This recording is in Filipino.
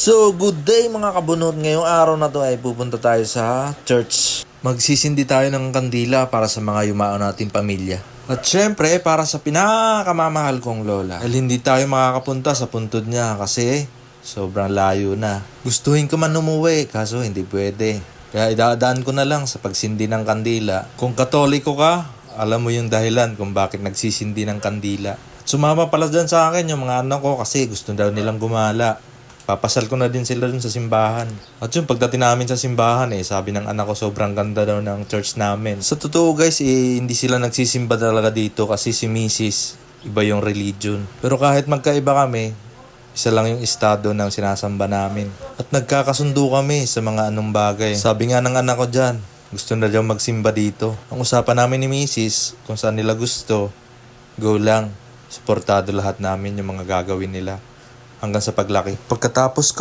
So, good day mga kabunot. Ngayong araw na to ay pupunta tayo sa church. Magsisindi tayo ng kandila para sa mga yumao nating pamilya. At syempre, para sa pinakamamahal kong lola. Dahil hindi tayo makakapunta sa puntod niya kasi sobrang layo na. Gustuhin ko man umuwi, kaso hindi pwede. Kaya idadaan ko na lang sa pagsindi ng kandila. Kung Katoliko ka, alam mo yung dahilan kung bakit nagsisindi ng kandila. At sumama pala dyan sa akin yung mga anak ko kasi gusto daw nilang gumala. Papasal ko na din sila dun sa simbahan. At yung pagdating namin sa simbahan sabi ng anak ko sobrang ganda daw ng church namin. Sa totoo guys, hindi sila nagsisimba talaga dito kasi si Mrs. iba yung religion. Pero kahit magkaiba kami, isa lang yung estado ng sinasamba namin. At nagkakasundo kami sa mga anong bagay. Sabi nga ng anak ko dyan, gusto na daw magsimba dito. Ang usapan namin ni Mrs. kung saan nila gusto, go lang. Suportado lahat namin yung mga gagawin nila hanggang sa paglaki. Pagkatapos ko,